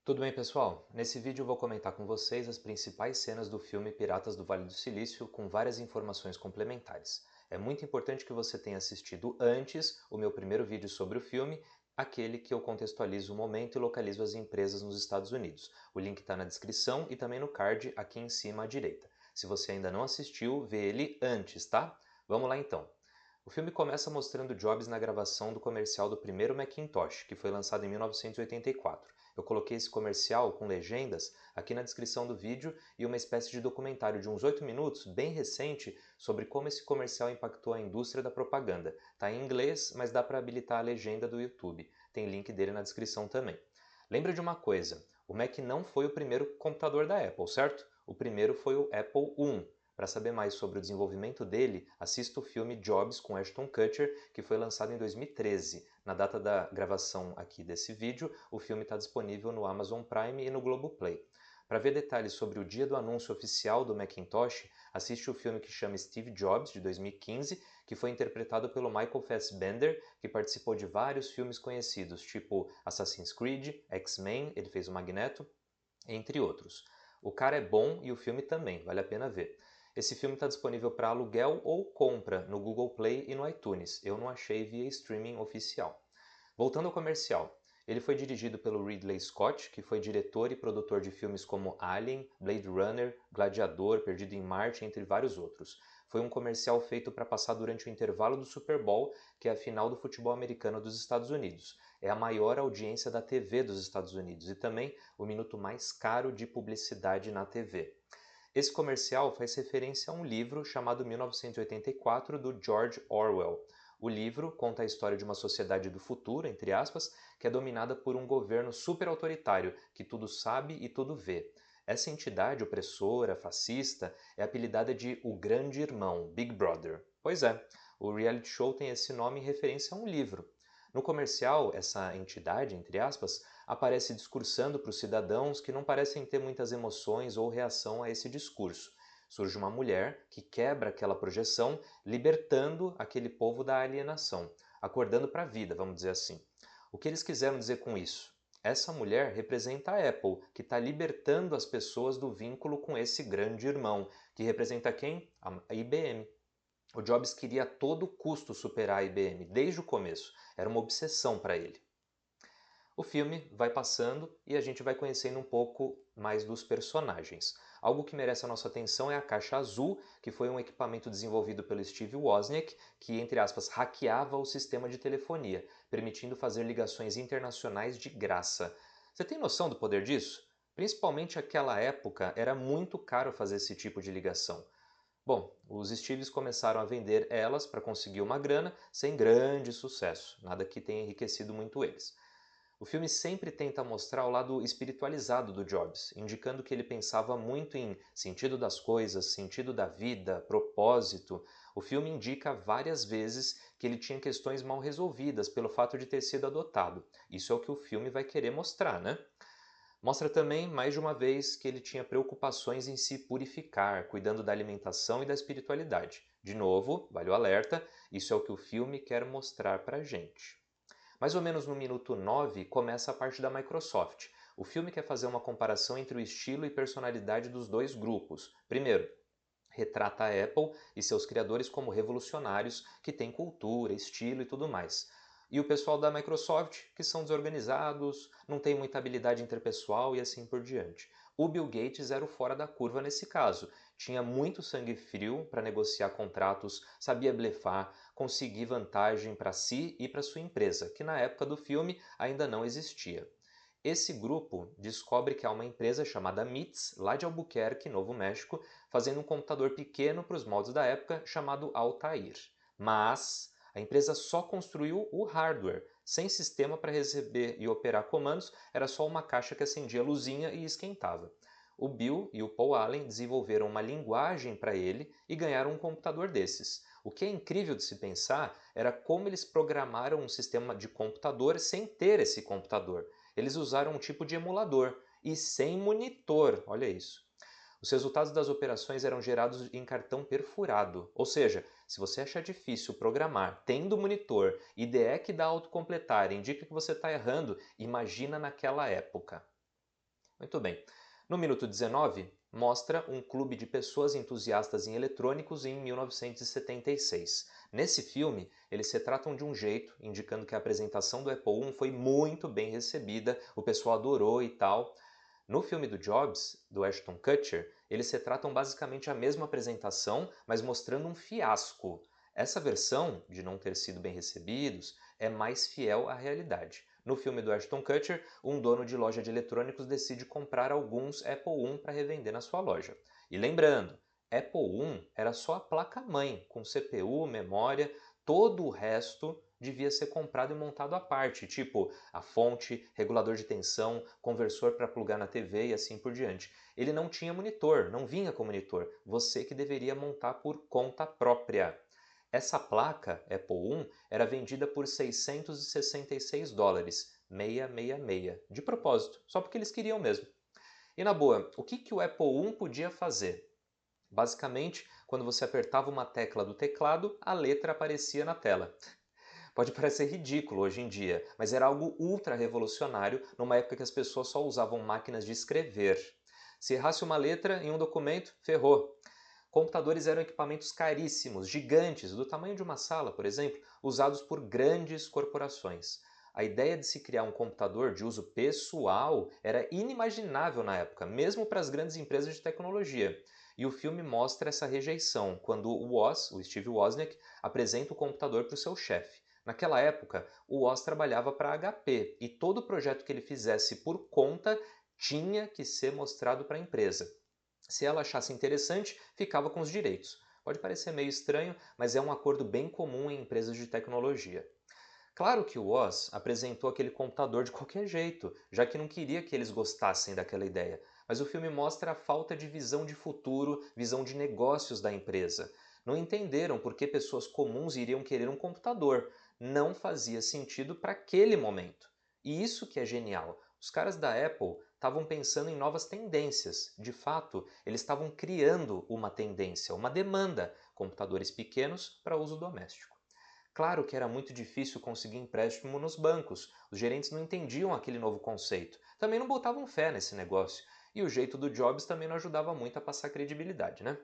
Tudo bem, pessoal? Nesse vídeo eu vou comentar com vocês as principais cenas do filme Piratas do Vale do Silício com várias informações complementares. É muito importante que você tenha assistido antes o meu primeiro vídeo sobre o filme, aquele que eu contextualizo o momento e localizo as empresas nos Estados Unidos. O link está na descrição e também no card aqui em cima à direita. Se você ainda não assistiu, vê ele antes, tá? Vamos lá então. O filme começa mostrando Jobs na gravação do comercial do primeiro Macintosh, que foi lançado em 1984. Eu coloquei esse comercial com legendas aqui na descrição do vídeo e uma espécie de documentário de uns 8 minutos, bem recente, sobre como esse comercial impactou a indústria da propaganda. Tá em inglês, mas dá para habilitar a legenda do YouTube. Tem link dele na descrição também. Lembra de uma coisa, o Mac não foi o primeiro computador da Apple, certo? O primeiro foi o Apple I. Para saber mais sobre o desenvolvimento dele, assista o filme Jobs com Ashton Kutcher, que foi lançado em 2013. Na data da gravação aqui desse vídeo, o filme está disponível no Amazon Prime e no Globoplay. Para ver detalhes sobre o dia do anúncio oficial do Macintosh, assiste o filme que chama Steve Jobs, de 2015, que foi interpretado pelo Michael Fassbender, que participou de vários filmes conhecidos, tipo Assassin's Creed, X-Men, ele fez o Magneto, entre outros. O cara é bom e o filme também, vale a pena ver. Esse filme está disponível para aluguel ou compra no Google Play e no iTunes. Eu não achei via streaming oficial. Voltando ao comercial, ele foi dirigido pelo Ridley Scott, que foi diretor e produtor de filmes como Alien, Blade Runner, Gladiador, Perdido em Marte, entre vários outros. Foi um comercial feito para passar durante o intervalo do Super Bowl, que é a final do futebol americano dos Estados Unidos. É a maior audiência da TV dos Estados Unidos e também o minuto mais caro de publicidade na TV. Esse comercial faz referência a um livro chamado 1984, do George Orwell. O livro conta a história de uma sociedade do futuro, entre aspas, que é dominada por um governo super autoritário, que tudo sabe e tudo vê. Essa entidade opressora, fascista, é apelidada de O Grande Irmão, Big Brother. Pois é, o reality show tem esse nome em referência a um livro. No comercial, essa entidade, entre aspas, aparece discursando para os cidadãos que não parecem ter muitas emoções ou reação a esse discurso. Surge uma mulher que quebra aquela projeção, libertando aquele povo da alienação, acordando para a vida, vamos dizer assim. O que eles quiseram dizer com isso? Essa mulher representa a Apple, que está libertando as pessoas do vínculo com esse grande irmão, que representa quem? A IBM. O Jobs queria a todo custo superar a IBM, desde o começo. Era uma obsessão para ele. O filme vai passando e a gente vai conhecendo um pouco mais dos personagens. Algo que merece a nossa atenção é a caixa azul, que foi um equipamento desenvolvido pelo Steve Wozniak, que, entre aspas, hackeava o sistema de telefonia, permitindo fazer ligações internacionais de graça. Você tem noção do poder disso? Principalmente naquela época, era muito caro fazer esse tipo de ligação. Bom, os Steves começaram a vender elas para conseguir uma grana, sem grande sucesso, nada que tenha enriquecido muito eles. O filme sempre tenta mostrar o lado espiritualizado do Jobs, indicando que ele pensava muito em sentido das coisas, sentido da vida, propósito. O filme indica várias vezes que ele tinha questões mal resolvidas pelo fato de ter sido adotado. Isso é o que o filme vai querer mostrar, né? Mostra também, mais de uma vez, que ele tinha preocupações em se purificar, cuidando da alimentação e da espiritualidade. De novo, vale o alerta, isso é o que o filme quer mostrar pra gente. Mais ou menos no minuto 9 começa a parte da Microsoft. O filme quer fazer uma comparação entre o estilo e personalidade dos dois grupos. Primeiro, retrata a Apple e seus criadores como revolucionários que têm cultura, estilo e tudo mais. E o pessoal da Microsoft, que são desorganizados, não tem muita habilidade interpessoal e assim por diante. O Bill Gates era o fora da curva nesse caso. Tinha muito sangue frio para negociar contratos, sabia blefar, conseguir vantagem para si e para sua empresa, que na época do filme ainda não existia. Esse grupo descobre que há uma empresa chamada MITS, lá de Albuquerque, Novo México, fazendo um computador pequeno para os moldes da época chamado Altair. Mas a empresa só construiu o hardware, sem sistema para receber e operar comandos, era só uma caixa que acendia a luzinha e esquentava. O Bill e o Paul Allen desenvolveram uma linguagem para ele e ganharam um computador desses. O que é incrível de se pensar era como eles programaram um sistema de computador sem ter esse computador. Eles usaram um tipo de emulador e sem monitor, olha isso. Os resultados das operações eram gerados em cartão perfurado, ou seja, se você achar difícil programar tendo monitor, IDE que dá autocompletar indica que você está errando, imagina naquela época. Muito bem. No minuto 19, mostra um clube de pessoas entusiastas em eletrônicos em 1976. Nesse filme, eles se tratam de um jeito, indicando que a apresentação do Apple I foi muito bem recebida, o pessoal adorou e tal. No filme do Jobs, do Ashton Kutcher, eles retratam basicamente a mesma apresentação, mas mostrando um fiasco. Essa versão, de não ter sido bem recebidos, é mais fiel à realidade. No filme do Ashton Kutcher, um dono de loja de eletrônicos decide comprar alguns Apple I para revender na sua loja. E lembrando, Apple I era só a placa-mãe, com CPU, memória, todo o resto devia ser comprado e montado à parte, tipo a fonte, regulador de tensão, conversor para plugar na TV e assim por diante. Ele não tinha monitor, não vinha com monitor, você que deveria montar por conta própria. Essa placa, Apple I, era vendida por US$ 666, 666, de propósito, só porque eles queriam mesmo. E na boa, o que o Apple I podia fazer? Basicamente, quando você apertava uma tecla do teclado, a letra aparecia na tela. Pode parecer ridículo hoje em dia, mas era algo ultra revolucionário numa época que as pessoas só usavam máquinas de escrever. Se errasse uma letra em um documento, ferrou. Computadores eram equipamentos caríssimos, gigantes, do tamanho de uma sala, por exemplo, usados por grandes corporações. A ideia de se criar um computador de uso pessoal era inimaginável na época, mesmo para as grandes empresas de tecnologia. E o filme mostra essa rejeição, quando o Steve Wozniak, apresenta o computador para o seu chefe. Naquela época, o Woz trabalhava para a HP e todo projeto que ele fizesse por conta tinha que ser mostrado para a empresa. Se ela achasse interessante, ficava com os direitos. Pode parecer meio estranho, mas é um acordo bem comum em empresas de tecnologia. Claro que o Woz apresentou aquele computador de qualquer jeito, já que não queria que eles gostassem daquela ideia. Mas o filme mostra a falta de visão de futuro, visão de negócios da empresa. Não entenderam por que pessoas comuns iriam querer um computador. Não fazia sentido para aquele momento. E isso que é genial. Os caras da Apple estavam pensando em novas tendências. De fato, eles estavam criando uma tendência, uma demanda, computadores pequenos para uso doméstico. Claro que era muito difícil conseguir empréstimo nos bancos, os gerentes não entendiam aquele novo conceito, também não botavam fé nesse negócio, e o jeito do Jobs também não ajudava muito a passar credibilidade, né?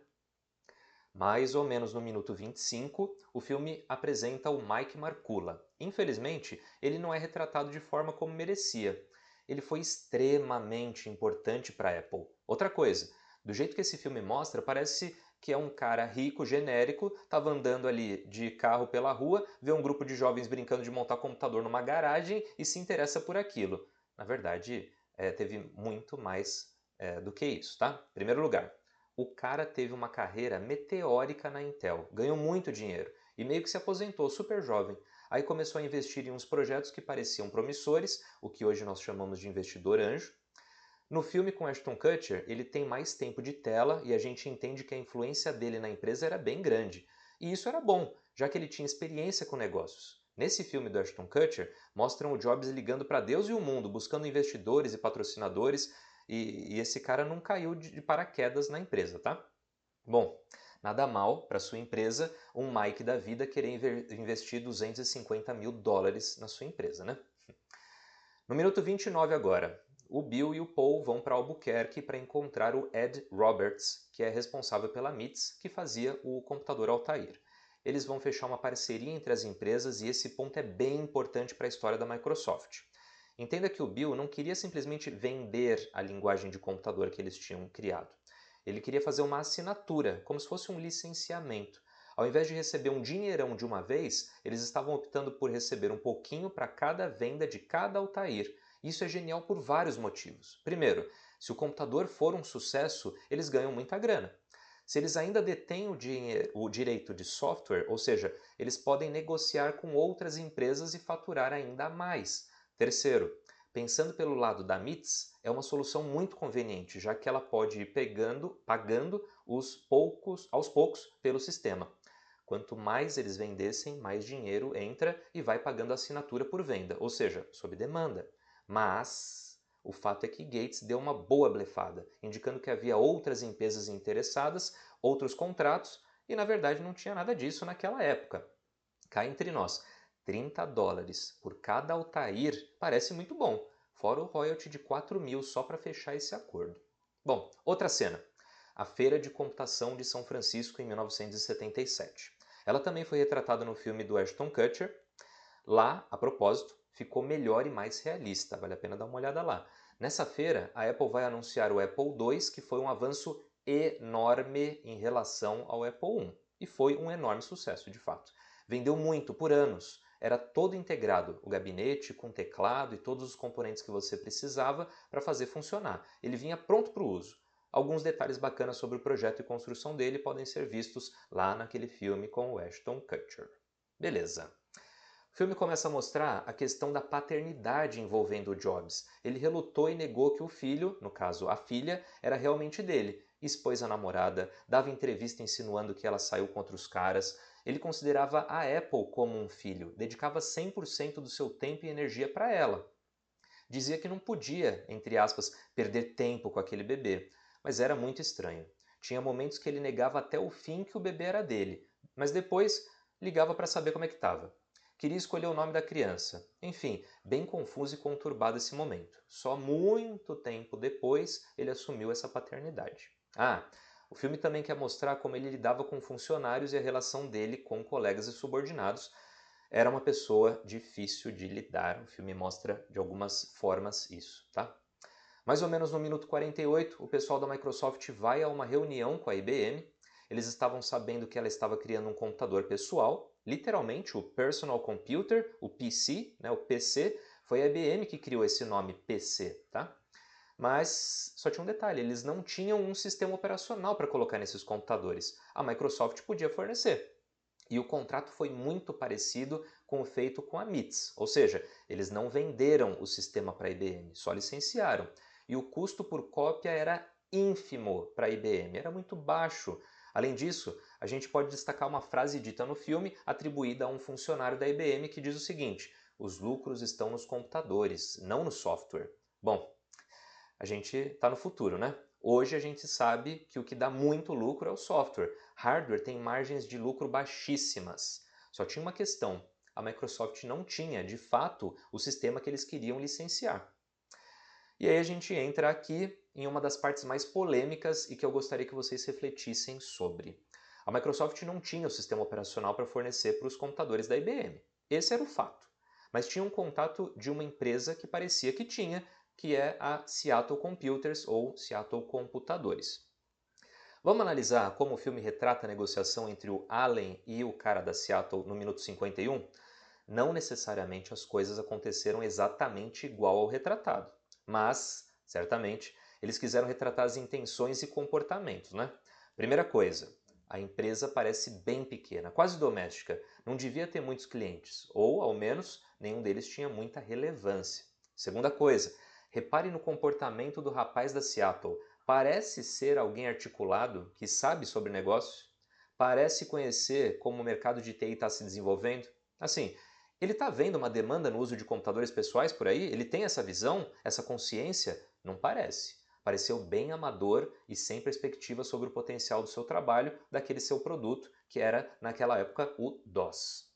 Mais ou menos no minuto 25, o filme apresenta o Mike Markula. Infelizmente, ele não é retratado de forma como merecia. Ele foi extremamente importante para a Apple. Outra coisa, do jeito que esse filme mostra, parece que é um cara rico, genérico, estava andando ali de carro pela rua, vê um grupo de jovens brincando de montar computador numa garagem e se interessa por aquilo. Na verdade, teve muito mais do que isso, tá? Em primeiro lugar, o cara teve uma carreira meteórica na Intel, ganhou muito dinheiro e meio que se aposentou super jovem. Aí começou a investir em uns projetos que pareciam promissores, o que hoje nós chamamos de investidor anjo. No filme com Ashton Kutcher, ele tem mais tempo de tela e a gente entende que a influência dele na empresa era bem grande. E isso era bom, já que ele tinha experiência com negócios. Nesse filme do Ashton Kutcher, mostram o Jobs ligando para Deus e o mundo, buscando investidores e patrocinadores, e esse cara não caiu de paraquedas na empresa, tá? Bom, nada mal para sua empresa um Mike da vida querer investir US$ 250 mil na sua empresa, né? No minuto 29 agora, o Bill e o Paul vão para Albuquerque para encontrar o Ed Roberts, que é responsável pela MITS, que fazia o computador Altair. Eles vão fechar uma parceria entre as empresas e esse ponto é bem importante para a história da Microsoft. Entenda que o Bill não queria simplesmente vender a linguagem de computador que eles tinham criado. Ele queria fazer uma assinatura, como se fosse um licenciamento. Ao invés de receber um dinheirão de uma vez, eles estavam optando por receber um pouquinho para cada venda de cada Altair. Isso é genial por vários motivos. Primeiro, se o computador for um sucesso, eles ganham muita grana. Se eles ainda detêm o direito de software, ou seja, eles podem negociar com outras empresas e faturar ainda mais. Terceiro, pensando pelo lado da MITS, é uma solução muito conveniente, já que ela pode ir pagando aos poucos pelo sistema. Quanto mais eles vendessem, mais dinheiro entra e vai pagando a assinatura por venda, ou seja, sob demanda. Mas o fato é que Gates deu uma boa blefada, indicando que havia outras empresas interessadas, outros contratos, e na verdade não tinha nada disso naquela época. Cá entre nós, US$ 30 por cada Altair parece muito bom, fora o royalty de 4.000 só para fechar esse acordo. Bom, outra cena. A Feira de Computação de São Francisco em 1977. Ela também foi retratada no filme do Ashton Kutcher. Lá, a propósito, ficou melhor e mais realista, vale a pena dar uma olhada lá. Nessa feira, a Apple vai anunciar o Apple II, que foi um avanço enorme em relação ao Apple I. E foi um enorme sucesso, de fato. Vendeu muito, por anos. Era todo integrado, o gabinete com teclado e todos os componentes que você precisava para fazer funcionar. Ele vinha pronto para o uso. Alguns detalhes bacanas sobre o projeto e construção dele podem ser vistos lá naquele filme com o Ashton Kutcher. Beleza. O filme começa a mostrar a questão da paternidade envolvendo o Jobs. Ele relutou e negou que o filho, no caso a filha, era realmente dele. Expôs a namorada, dava entrevista insinuando que ela saiu contra os caras. Ele considerava a Apple como um filho, dedicava 100% do seu tempo e energia para ela. Dizia que não podia, entre aspas, perder tempo com aquele bebê, mas era muito estranho. Tinha momentos que ele negava até o fim que o bebê era dele, mas depois ligava para saber como é que estava. Queria escolher o nome da criança. Enfim, bem confuso e conturbado esse momento. Só muito tempo depois ele assumiu essa paternidade. O filme também quer mostrar como ele lidava com funcionários e a relação dele com colegas e subordinados. Era uma pessoa difícil de lidar. O filme mostra de algumas formas isso, tá? Mais ou menos no minuto 48, o pessoal da Microsoft vai a uma reunião com a IBM. Eles estavam sabendo que ela estava criando um computador pessoal, literalmente o Personal Computer, o PC, né, o PC, foi a IBM que criou esse nome PC, tá? Mas só tinha um detalhe, eles não tinham um sistema operacional para colocar nesses computadores. A Microsoft podia fornecer. E o contrato foi muito parecido com o feito com a MITS, ou seja, eles não venderam o sistema para a IBM, só licenciaram. E o custo por cópia era ínfimo para a IBM, era muito baixo. Além disso, a gente pode destacar uma frase dita no filme, atribuída a um funcionário da IBM, que diz o seguinte: os lucros estão nos computadores, não no software. Bom, a gente está no futuro, né? Hoje a gente sabe que o que dá muito lucro é o software. Hardware tem margens de lucro baixíssimas. Só tinha uma questão: a Microsoft não tinha, de fato, o sistema que eles queriam licenciar. E aí a gente entra aqui em uma das partes mais polêmicas e que eu gostaria que vocês refletissem sobre. A Microsoft não tinha o sistema operacional para fornecer para os computadores da IBM. Esse era o fato. Mas tinha um contato de uma empresa que parecia que tinha, que é a Seattle Computers ou Seattle Computadores. Vamos analisar como o filme retrata a negociação entre o Allen e o cara da Seattle no minuto 51? Não necessariamente as coisas aconteceram exatamente igual ao retratado, mas, certamente, eles quiseram retratar as intenções e comportamentos, né? Primeira coisa, a empresa parece bem pequena, quase doméstica, não devia ter muitos clientes, ou, ao menos, nenhum deles tinha muita relevância. Segunda coisa, repare no comportamento do rapaz da Seattle. Parece ser alguém articulado, que sabe sobre negócio, parece conhecer como o mercado de TI está se desenvolvendo. Assim, ele está vendo uma demanda no uso de computadores pessoais por aí? Ele tem essa visão, essa consciência? Não parece. Pareceu bem amador e sem perspectiva sobre o potencial do seu trabalho, daquele seu produto, que era, naquela época, o DOS.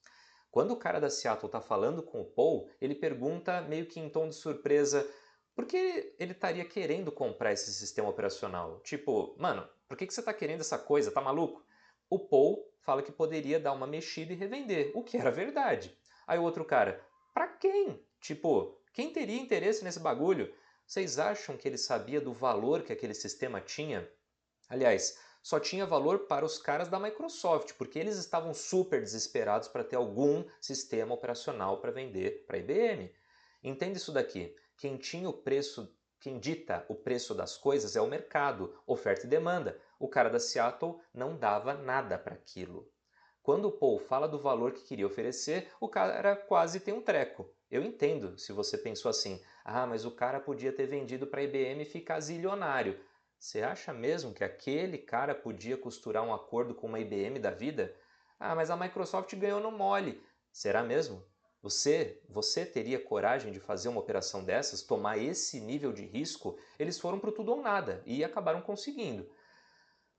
Quando o cara da Seattle está falando com o Paul, ele pergunta, meio que em tom de surpresa, por que ele estaria querendo comprar esse sistema operacional? Tipo, mano, por que você está querendo essa coisa? Tá maluco? O Paul fala que poderia dar uma mexida e revender, o que era verdade. Aí o outro cara, pra quem? Tipo, quem teria interesse nesse bagulho? Vocês acham que ele sabia do valor que aquele sistema tinha? Aliás, só tinha valor para os caras da Microsoft, porque eles estavam super desesperados para ter algum sistema operacional para vender para a IBM. Entende isso daqui? Quem tinha o preço, quem dita o preço das coisas é o mercado, oferta e demanda. O cara da Seattle não dava nada para aquilo. Quando o Paul fala do valor que queria oferecer, o cara quase tem um treco. Eu entendo se você pensou assim, mas o cara podia ter vendido para a IBM e ficar zilionário. Você acha mesmo que aquele cara podia costurar um acordo com uma IBM da vida? Mas a Microsoft ganhou no mole. Será mesmo? Você teria coragem de fazer uma operação dessas, tomar esse nível de risco? Eles foram para o tudo ou nada e acabaram conseguindo.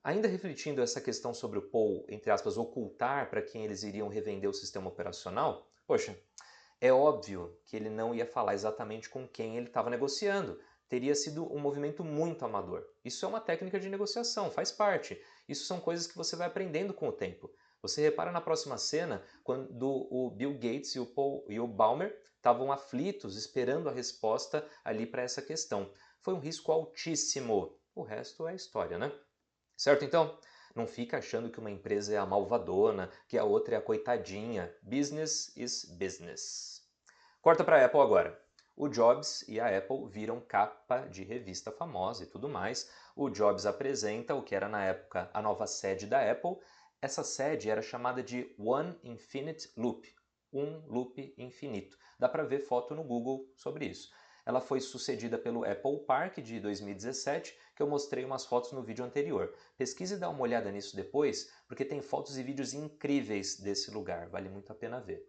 Ainda refletindo essa questão sobre o Paul, entre aspas, ocultar para quem eles iriam revender o sistema operacional, poxa, É óbvio que ele não ia falar exatamente com quem ele estava negociando. Teria sido um movimento muito amador. Isso é uma técnica de negociação, faz parte. Isso são coisas que você vai aprendendo com o tempo. Você repara na próxima cena, quando o Bill Gates e o Paul e o Ballmer estavam aflitos, esperando a resposta ali para essa questão. Foi um risco altíssimo. O resto é história, né? Certo, então? Não fica achando que uma empresa é a malvadona, que a outra é a coitadinha. Business is business. Corta para a Apple agora. O Jobs e a Apple viram capa de revista famosa e tudo mais. O Jobs apresenta o que era na época a nova sede da Apple. Essa sede era chamada de One Infinite Loop, um loop infinito. Dá para ver foto no Google sobre isso. Ela foi sucedida pelo Apple Park de 2017, que eu mostrei umas fotos no vídeo anterior. Pesquise e dá uma olhada nisso depois, porque tem fotos e vídeos incríveis desse lugar, vale muito a pena ver.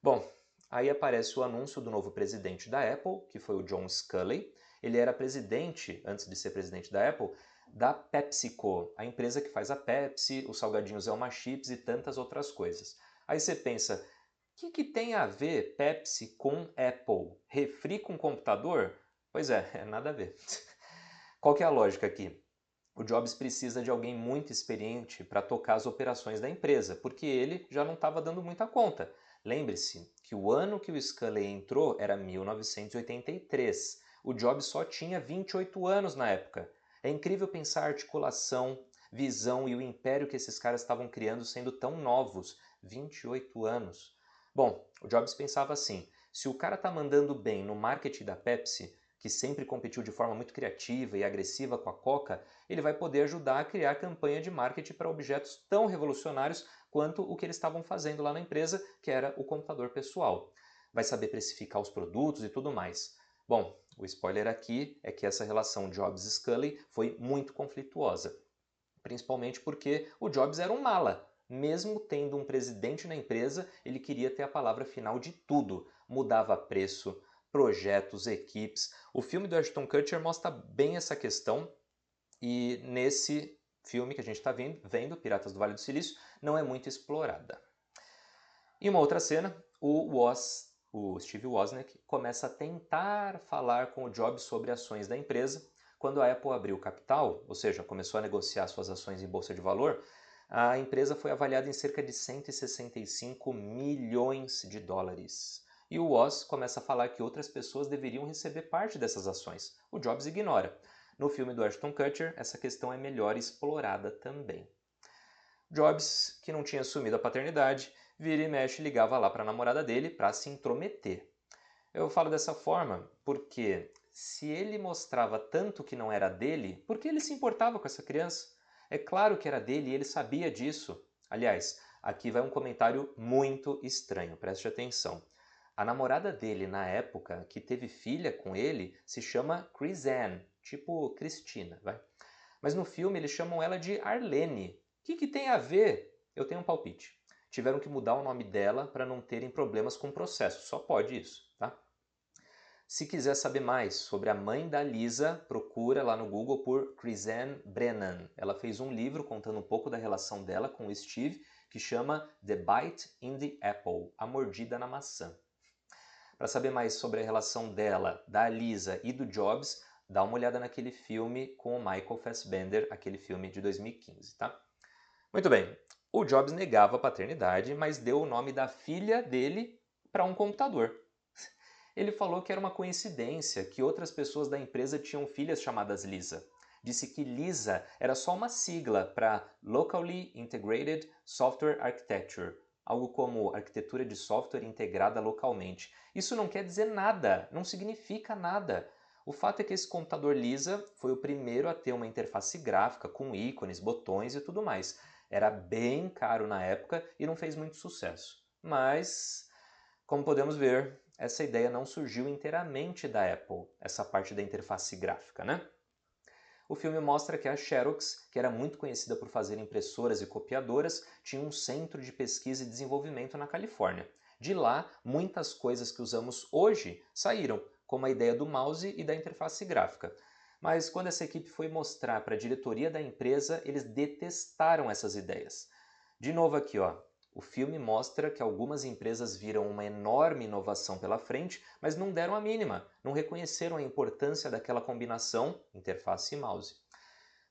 Bom, aí aparece o anúncio do novo presidente da Apple, que foi o John Sculley. Ele era presidente, antes de ser presidente da Apple, da PepsiCo, a empresa que faz a Pepsi, os salgadinhos Elma Chips e tantas outras coisas. Aí você pensa, o que tem a ver Pepsi com Apple? Refri com computador? Pois é, nada a ver. Qual que é a lógica aqui? O Jobs precisa de alguém muito experiente para tocar as operações da empresa, porque ele já não estava dando muita conta. Lembre-se que o ano que o Sculley entrou era 1983. O Jobs só tinha 28 anos na época. É incrível pensar a articulação, visão e o império que esses caras estavam criando sendo tão novos, 28 anos. Bom, o Jobs pensava assim, se o cara está mandando bem no marketing da Pepsi, que sempre competiu de forma muito criativa e agressiva com a Coca, ele vai poder ajudar a criar campanha de marketing para objetos tão revolucionários quanto o que eles estavam fazendo lá na empresa, que era o computador pessoal. Vai saber precificar os produtos e tudo mais. Bom, o spoiler aqui é que essa relação Jobs-Sculley foi muito conflituosa, principalmente porque o Jobs era um mala. Mesmo tendo um presidente na empresa, ele queria ter a palavra final de tudo. Mudava preço, projetos, equipes. O filme do Ashton Kutcher mostra bem essa questão e nesse filme que a gente está vendo, Piratas do Vale do Silício, não é muito explorada. Em uma outra cena, o Steve Wozniak começa a tentar falar com o Jobs sobre ações da empresa. Quando a Apple abriu capital, ou seja, começou a negociar suas ações em bolsa de valor, a empresa foi avaliada em cerca de 165 milhões de dólares. E o Woz começa a falar que outras pessoas deveriam receber parte dessas ações. O Jobs ignora. No filme do Ashton Kutcher, essa questão é melhor explorada também. Jobs, que não tinha assumido a paternidade, vira e mexe ligava lá para a namorada dele para se intrometer. Eu falo dessa forma porque se ele mostrava tanto que não era dele, por que ele se importava com essa criança? É claro que era dele e ele sabia disso. Aliás, aqui vai um comentário muito estranho, preste atenção. A namorada dele na época, que teve filha com ele, se chama Chrisanne, tipo Cristina, vai. Mas no filme eles chamam ela de Arlene. O que tem a ver? Eu tenho um palpite. Tiveram que mudar o nome dela para não terem problemas com o processo. Só pode isso, tá? Se quiser saber mais sobre a mãe da Lisa, procura lá no Google por Chrisanne Brennan. Ela fez um livro contando um pouco da relação dela com o Steve, que chama The Bite in the Apple, A Mordida na Maçã. Para saber mais sobre a relação dela, da Lisa e do Jobs, dá uma olhada naquele filme com o Michael Fassbender, aquele filme de 2015, tá? Muito bem, o Jobs negava a paternidade, mas deu o nome da filha dele para um computador. Ele falou que era uma coincidência que outras pessoas da empresa tinham filhas chamadas Lisa. Disse que Lisa era só uma sigla para Locally Integrated Software Architecture, algo como arquitetura de software integrada localmente. Isso não quer dizer nada, não significa nada. O fato é que esse computador Lisa foi o primeiro a ter uma interface gráfica com ícones, botões e tudo mais. Era bem caro na época e não fez muito sucesso. Mas, como podemos ver, essa ideia não surgiu inteiramente da Apple, essa parte da interface gráfica, né? O filme mostra que a Xerox, que era muito conhecida por fazer impressoras e copiadoras, tinha um centro de pesquisa e desenvolvimento na Califórnia. De lá, muitas coisas que usamos hoje saíram, como a ideia do mouse e da interface gráfica. Mas quando essa equipe foi mostrar para a diretoria da empresa, eles detestaram essas ideias. De novo aqui, ó, O filme mostra que algumas empresas viram uma enorme inovação pela frente, mas não deram a mínima, não reconheceram a importância daquela combinação interface e mouse.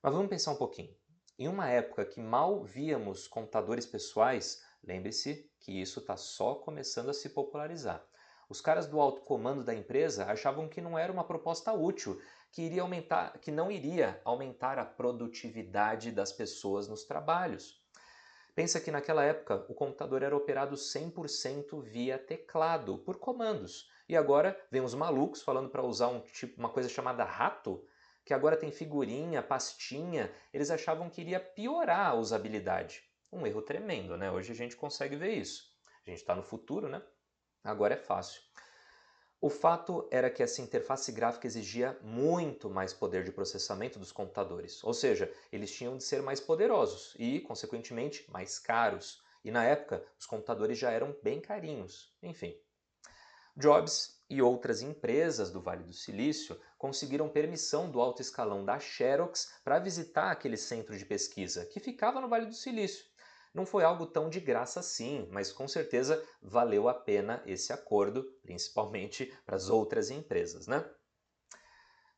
Mas vamos pensar um pouquinho. Em uma época que mal víamos computadores pessoais, lembre-se que isso está só começando a se popularizar. Os caras do alto comando da empresa achavam que não era uma proposta útil, que não iria aumentar a produtividade das pessoas nos trabalhos. Pensa que naquela época o computador era operado 100% via teclado, por comandos. E agora vem os malucos falando para usar uma coisa chamada rato, que agora tem figurinha, pastinha. Eles achavam que iria piorar a usabilidade. Um erro tremendo, né? Hoje a gente consegue ver isso. A gente está no futuro, né? Agora é fácil. O fato era que essa interface gráfica exigia muito mais poder de processamento dos computadores, ou seja, eles tinham de ser mais poderosos e, consequentemente, mais caros. E na época, os computadores já eram bem carinhos. Enfim, Jobs e outras empresas do Vale do Silício conseguiram permissão do alto escalão da Xerox para visitar aquele centro de pesquisa, que ficava no Vale do Silício. Não foi algo tão de graça assim, mas com certeza valeu a pena esse acordo, principalmente para as outras empresas, né?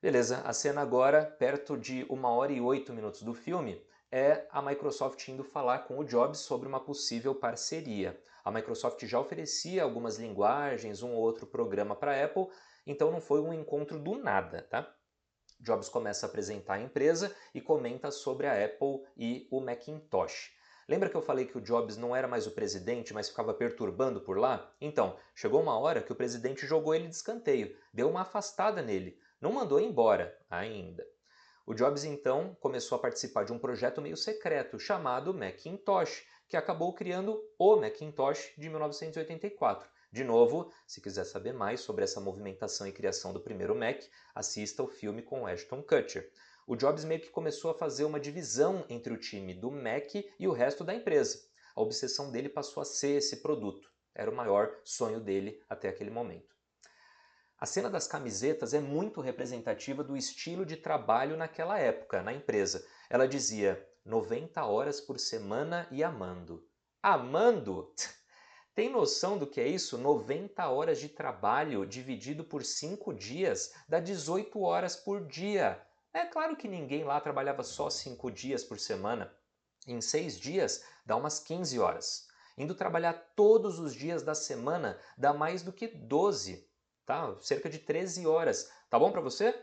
Beleza, a cena agora, perto de 1h08 do filme, é a Microsoft indo falar com o Jobs sobre uma possível parceria. A Microsoft já oferecia algumas linguagens, um ou outro programa para a Apple, então não foi um encontro do nada, tá? Jobs começa a apresentar a empresa e comenta sobre a Apple e o Macintosh. Lembra que eu falei que o Jobs não era mais o presidente, mas ficava perturbando por lá? Então, chegou uma hora que o presidente jogou ele de escanteio, deu uma afastada nele, não mandou embora ainda. O Jobs então começou a participar de um projeto meio secreto chamado Macintosh, que acabou criando o Macintosh de 1984. De novo, se quiser saber mais sobre essa movimentação e criação do primeiro Mac, assista o filme com Ashton Kutcher. O Jobs meio que começou a fazer uma divisão entre o time do Mac e o resto da empresa. A obsessão dele passou a ser esse produto. Era o maior sonho dele até aquele momento. A cena das camisetas é muito representativa do estilo de trabalho naquela época, na empresa. Ela dizia 90 horas por semana e amando. Amando? Tem noção do que é isso? 90 horas de trabalho dividido por 5 dias dá 18 horas por dia. É claro que ninguém lá trabalhava só 5 dias por semana. Em 6 dias dá umas 15 horas. Indo trabalhar todos os dias da semana dá mais do que 12, tá? Cerca de 13 horas. Tá bom para você?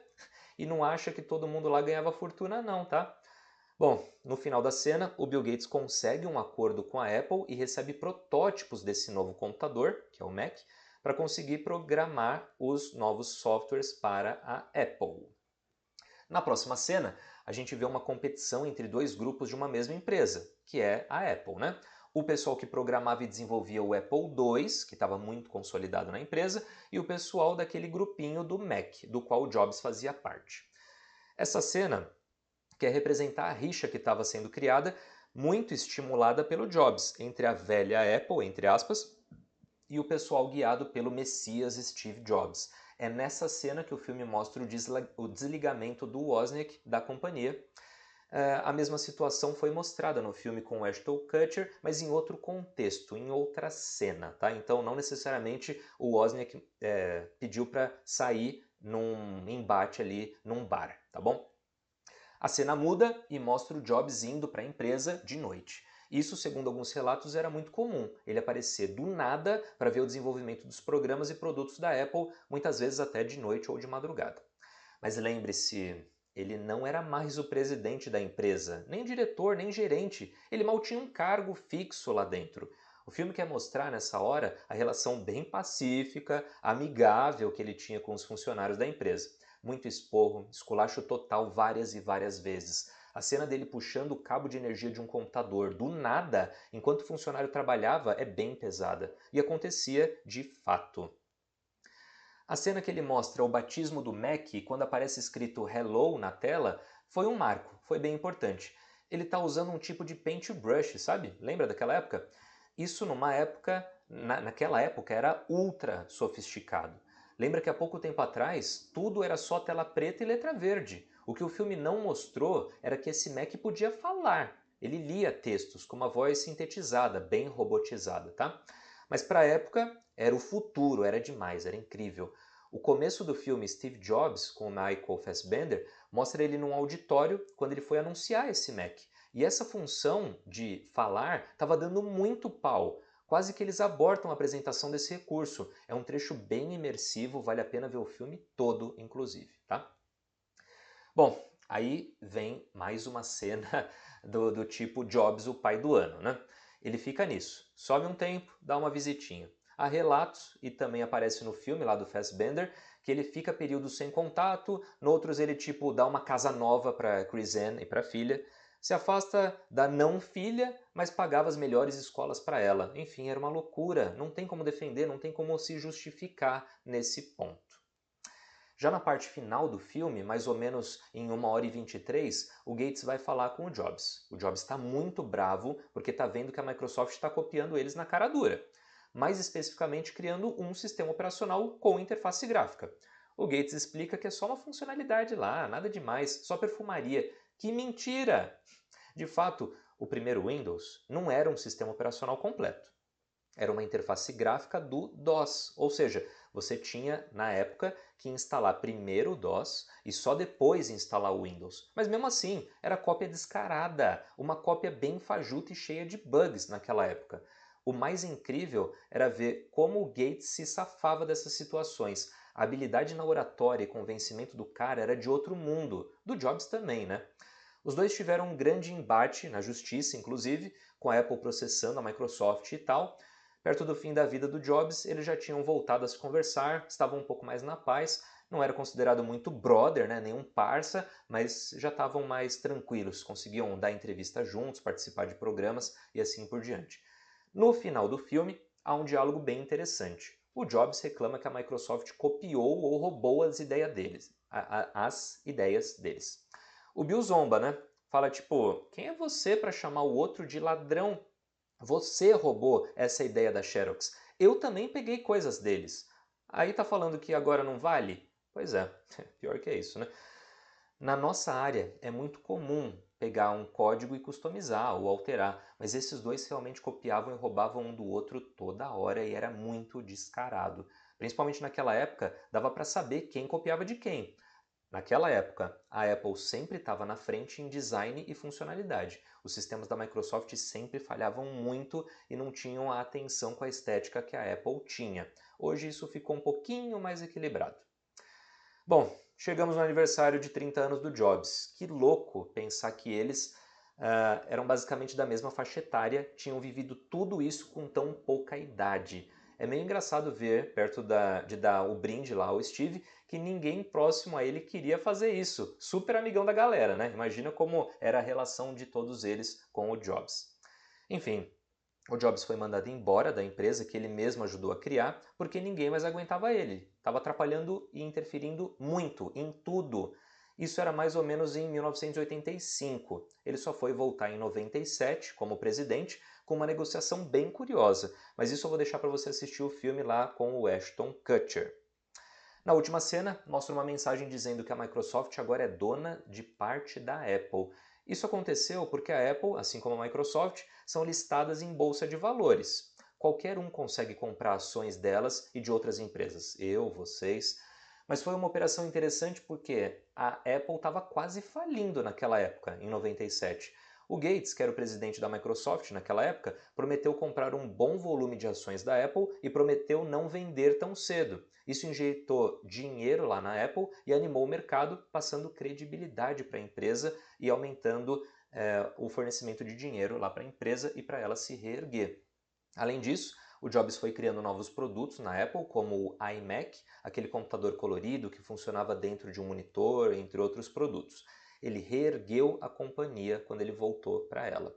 E não acha que todo mundo lá ganhava fortuna não, tá? Bom, no final da cena, o Bill Gates consegue um acordo com a Apple e recebe protótipos desse novo computador, que é o Mac, para conseguir programar os novos softwares para a Apple. Na próxima cena, a gente vê uma competição entre dois grupos de uma mesma empresa, que é a Apple, né? O pessoal que programava e desenvolvia o Apple II, que estava muito consolidado na empresa, e o pessoal daquele grupinho do Mac, do qual o Jobs fazia parte. Essa cena quer representar a rixa que estava sendo criada, muito estimulada pelo Jobs, entre a velha Apple, entre aspas, e o pessoal guiado pelo Messias Steve Jobs. É nessa cena que o filme mostra o desligamento do Wozniak da companhia. A mesma situação foi mostrada no filme com Ashton Kutcher, mas em outro contexto, em outra cena, tá? Então não necessariamente o Wozniak pediu para sair num embate ali num bar, tá bom? A cena muda e mostra o Jobs indo para a empresa de noite. Isso, segundo alguns relatos, era muito comum, ele aparecer do nada para ver o desenvolvimento dos programas e produtos da Apple, muitas vezes até de noite ou de madrugada. Mas lembre-se, ele não era mais o presidente da empresa, nem diretor, nem gerente, ele mal tinha um cargo fixo lá dentro. O filme quer mostrar nessa hora a relação bem pacífica, amigável que ele tinha com os funcionários da empresa. Muito esporro, esculacho total várias e várias vezes. A cena dele puxando o cabo de energia de um computador do nada, enquanto o funcionário trabalhava, é bem pesada. E acontecia de fato. A cena que ele mostra o batismo do Mac, quando aparece escrito Hello na tela, foi um marco, foi bem importante. Ele está usando um tipo de paintbrush, sabe? Lembra daquela época? Isso numa época, naquela época era ultra sofisticado. Lembra que há pouco tempo atrás tudo era só tela preta e letra verde. O que o filme não mostrou era que esse Mac podia falar. Ele lia textos com uma voz sintetizada, bem robotizada, tá? Mas para a época era o futuro, era demais, era incrível. O começo do filme Steve Jobs, com o Michael Fassbender, mostra ele num auditório quando ele foi anunciar esse Mac. E essa função de falar estava dando muito pau. Quase que eles abortam a apresentação desse recurso. É um trecho bem imersivo, vale a pena ver o filme todo, inclusive, tá? Bom, aí vem mais uma cena do tipo Jobs, o pai do ano, né? Ele fica nisso, some um tempo, dá uma visitinha. Há relatos, e também aparece no filme lá do Fassbender, que ele fica períodos sem contato, noutros ele tipo dá uma casa nova para Chris Ann e para a filha, se afasta da não filha, mas pagava as melhores escolas para ela. Enfim, era uma loucura, não tem como defender, não tem como se justificar nesse ponto. Já na parte final do filme, mais ou menos em 1h23, o Gates vai falar com o Jobs. O Jobs está muito bravo porque está vendo que a Microsoft está copiando eles na cara dura. Mais especificamente criando um sistema operacional com interface gráfica. O Gates explica que é só uma funcionalidade lá, nada demais, só perfumaria. Que mentira! De fato, o primeiro Windows não era um sistema operacional completo. Era uma interface gráfica do DOS, ou seja, você tinha, na época, que instalar primeiro o DOS e só depois instalar o Windows. Mas mesmo assim, era cópia descarada, uma cópia bem fajuta e cheia de bugs naquela época. O mais incrível era ver como o Gates se safava dessas situações. A habilidade na oratória e convencimento do cara era de outro mundo, do Jobs também, né? Os dois tiveram um grande embate na justiça, inclusive, com a Apple processando a Microsoft e tal. Perto do fim da vida do Jobs, eles já tinham voltado a se conversar, estavam um pouco mais na paz, não era considerado muito brother, né, nenhum parça, mas já estavam mais tranquilos, conseguiam dar entrevista juntos, participar de programas e assim por diante. No final do filme, há um diálogo bem interessante. O Jobs reclama que a Microsoft copiou ou roubou as ideias deles. O Bill zomba, né? Fala tipo, quem é você para chamar o outro de ladrão? Você roubou essa ideia da Xerox. Eu também peguei coisas deles. Aí tá falando que agora não vale? Pois é, pior que é isso, né? Na nossa área é muito comum pegar um código e customizar ou alterar, mas esses dois realmente copiavam e roubavam um do outro toda hora e era muito descarado. Principalmente naquela época, dava para saber quem copiava de quem. Naquela época, a Apple sempre estava na frente em design e funcionalidade. Os sistemas da Microsoft sempre falhavam muito e não tinham a atenção com a estética que a Apple tinha. Hoje isso ficou um pouquinho mais equilibrado. Bom, chegamos no aniversário de 30 anos do Jobs. Que louco pensar que eles eram basicamente da mesma faixa etária, tinham vivido tudo isso com tão pouca idade. É meio engraçado ver, perto de dar o brinde lá ao Steve, que ninguém próximo a ele queria fazer isso. Super amigão da galera, né? Imagina como era a relação de todos eles com o Jobs. Enfim, o Jobs foi mandado embora da empresa que ele mesmo ajudou a criar porque ninguém mais aguentava ele. Estava atrapalhando e interferindo muito em tudo. Isso era mais ou menos em 1985. Ele só foi voltar em 97 como presidente com uma negociação bem curiosa, mas isso eu vou deixar para você assistir o filme lá com o Ashton Kutcher. Na última cena, mostra uma mensagem dizendo que a Microsoft agora é dona de parte da Apple. Isso aconteceu porque a Apple, assim como a Microsoft, são listadas em bolsa de valores. Qualquer um consegue comprar ações delas e de outras empresas. Eu, vocês. Mas foi uma operação interessante porque a Apple estava quase falindo naquela época, em 97. O Gates, que era o presidente da Microsoft naquela época, prometeu comprar um bom volume de ações da Apple e prometeu não vender tão cedo. Isso injetou dinheiro lá na Apple e animou o mercado, passando credibilidade para a empresa e aumentando o fornecimento de dinheiro lá para a empresa e para ela se reerguer. Além disso, o Jobs foi criando novos produtos na Apple, como o iMac, aquele computador colorido que funcionava dentro de um monitor, entre outros produtos. Ele reergueu a companhia quando ele voltou para ela.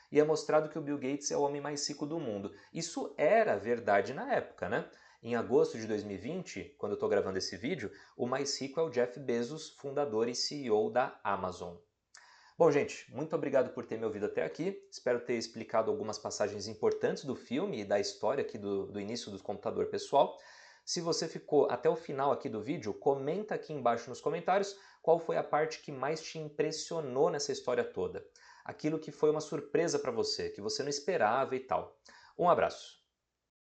E é mostrado que o Bill Gates é o homem mais rico do mundo. Isso era verdade na época, né? Em agosto de 2020, quando eu estou gravando esse vídeo, o mais rico é o Jeff Bezos, fundador e CEO da Amazon. Bom, gente, muito obrigado por ter me ouvido até aqui. Espero ter explicado algumas passagens importantes do filme e da história aqui do início do computador pessoal. Se você ficou até o final aqui do vídeo, comenta aqui embaixo nos comentários qual foi a parte que mais te impressionou nessa história toda. aquilo que foi uma surpresa para você, que você não esperava e tal. Um abraço!